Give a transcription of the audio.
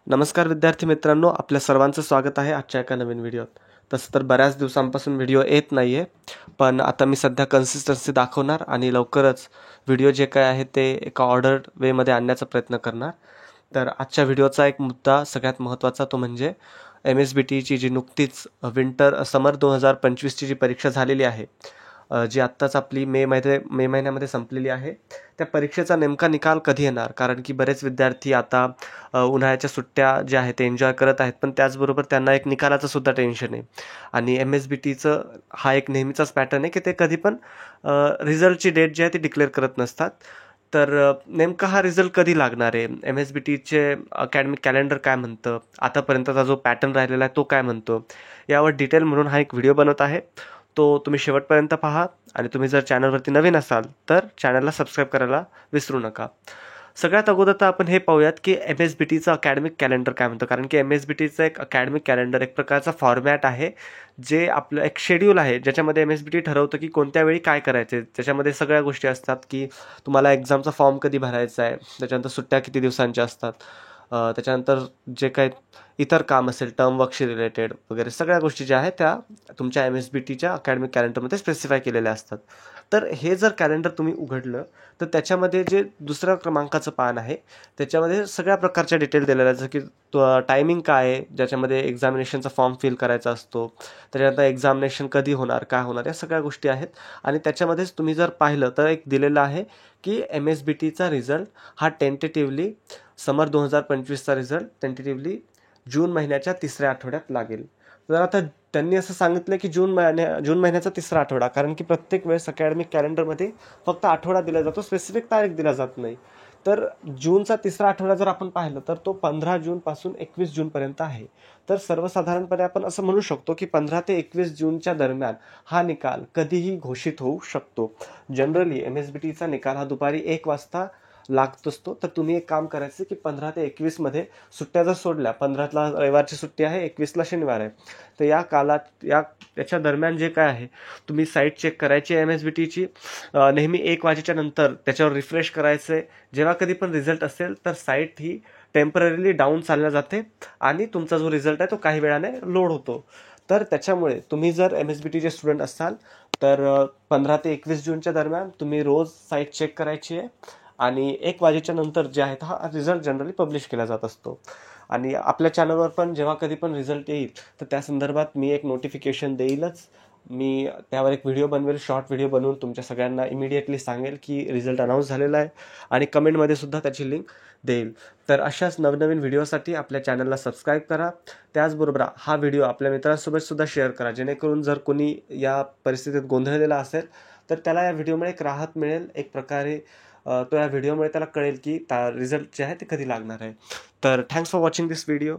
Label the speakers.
Speaker 1: नमस्कार विद्यार्थी मित्रांनो, आपल्या सर्वांचं स्वागत आहे आजच्या एका नवीन व्हिडिओत. तसं तर बऱ्याच दिवसांपासून व्हिडिओ येत नाही आहे, पण आता मी सध्या कन्सिस्टन्सी दाखवणार आणि लवकरच व्हिडिओ जे काय आहे ते एका ऑर्डर वेमध्ये आणण्याचा प्रयत्न करणार. तर आजच्या व्हिडिओचा एक मुद्दा सगळ्यात महत्त्वाचा तो म्हणजे MSBTची जी नुकतीच समर 2025ची जी परीक्षा झालेली आहे, जी आत्ताच आपली मे महिन्यामध्ये संपलेली आहे. त्या परीक्षेचा नेमका निकाल कधी येणार? कारण की बरेच विद्यार्थी आता उन्हाळ्याच्या सुट्ट्या ज्या आहेत ते एन्जॉय करत आहेत, पण त्याचबरोबर त्यांना एक निकालाचं सुद्धा टेन्शन आहे. आणि MSBTचं हा एक नेहमीचाच पॅटर्न आहे की ते कधी पण रिझल्टची डेट जी आहे ती डिक्लेअर करत नसतात. तर नेमका हा रिझल्ट कधी लागणार आहे? MSBTचे अकॅडमिक कॅलेंडर काय म्हणतं? आतापर्यंतचा जो पॅटर्न राहिलेला आहे तो काय म्हणतो? यावर डिटेल म्हणून हा एक व्हिडिओ बनवत आहे. तो तुम्ही शेवटपर्यंत पहा आणि तुम्ही जर चॅनलवरती नवीन असाल तर चॅनलला सबस्क्राईब करायला विसरू नका. सगळ्यात अगोदर तर आपण हे पाहूयात की MSBTचं अकॅडमिक कॅलेंडर काय म्हणतं. कारण की MSBTचं एक अकॅडमिक कॅलेंडर एक प्रकारचा फॉर्मॅट आहे, जे आपलं एक शेड्यूल आहे, ज्याच्यामध्ये MSBT ठरवतं की कोणत्या वेळी काय करायचे. त्याच्यामध्ये सगळ्या गोष्टी असतात की तुम्हाला एक्झामचा फॉर्म कधी भरायचा आहे, त्याच्यानंतर सुट्ट्या किती दिवसांच्या असतात, त्याच्यानंतर जे काही इतर काम असेल टर्म वर्कशी रिलेटेड वगैरे सगळ्या गोष्टी ज्या आहेत त्या तुमच्या MSBTच्या अकॅडमिक कॅलेंडरमध्ये स्पेसिफाय केलेल्या असतात. तर हे जर कॅलेंडर तुम्ही उघडलं तर त्याच्यामध्ये जे दुसऱ्या क्रमांकाचं पान आहे त्याच्यामध्ये सगळ्या प्रकारच्या डिटेल दिलेल्या आहेत, जसं की टायमिंग काय आहे, ज्याच्यामध्ये एक्झामिनेशनचा फॉर्म फिल करायचा असतो, त्याच्यानंतर एक्झामिनेशन कधी होणार, काय होणार, या सगळ्या गोष्टी आहेत. आणि त्याच्यामध्येच तुम्ही जर पाहिलं तर एक दिलेलं आहे की MSBTचा रिझल्ट हा टेंटेटिव्हली समर 2025चा रिझल्ट टेंटेटिव्हली जून महिन्याच्या 3ऱ्या आठवड्यात लागेल. तर आता त्यांनी असं सांगितलं की जून महिन्याचा 3रा आठवडा, कारण की प्रत्येक वेळेस अकॅडमिक कॅलेंडरमध्ये फक्त आठवडा दिला जातो, स्पेसिफिक तारीख दिला जात नाही. तर जूनचा 3रा आठवडा जर आपण पाहिलं तर तो 15 जूनपासून 21 जूनपर्यंत आहे. तर सर्वसाधारणपणे आपण असं म्हणू शकतो की 15 ते 21 जूनच्या दरम्यान हा निकाल कधीही घोषित होऊ शकतो. जनरली MSBTचा निकाल हा दुपारी 1 वाजता लागत असतो. तर तुम्ही एक काम करायचं की 15 ते 21 मध्ये सुट्ट्या जर सोडल्या, 15ला रविवारची सुट्टी आहे, 21ला शनिवार आहे, तर याच्या दरम्यान जे काय आहे तुम्ही साईट चेक करायची MSBTची. नेहमी 1 वाजेच्या नंतर त्याच्यावर रिफ्रेश करायचं आहे. जेव्हा कधी पण रिझल्ट असेल तर साईट ही टेम्पररीली डाऊन चालल्या जाते आणि तुमचा जो रिझल्ट आहे तो काही वेळाने लोड होतो. तर त्याच्यामुळे तुम्ही जर MSBTचे स्टुडंट असाल तर 15 ते 21 जूनच्या दरम्यान तुम्ही रोज साईट चेक करायची आहे. आणि 1 वाजेच्या नंतर जे आहे हा रिझल्ट जनरली पब्लिश केला जात असतो. आणि आपल्या चॅनलवर पण जेव्हा कधी पण रिझल्ट येईल तर त्या संदर्भात मी एक नोटिफिकेशन देईलच. मी त्यावर एक व्हिडिओ बनवेल, शॉर्ट व्हिडिओ बनवून तुमच्या सगळ्यांना इमिडिएटली सांगेल की रिझल्ट अनाऊन्स झालेला आहे, आणि कमेंटमध्ये सुद्धा त्याची लिंक देईल. तर अशाच नवनवीन व्हिडिओसाठी आपल्या चॅनलला सबस्क्राईब करा. त्याचबरोबर हा व्हिडिओ आपल्या मित्रांसोबत सुद्धा शेअर करा, जेणेकरून जर कोणी या परिस्थितीत गोंधळलेला असेल तर त्याला या व्हिडिओमुळे एक राहत मिळेल. एक प्रकारे तो या व्हिडिओमुळे त्याला कळेल की रिझल्ट जे आहे ते कधी लागणार आहे. तर thanks for watching this video.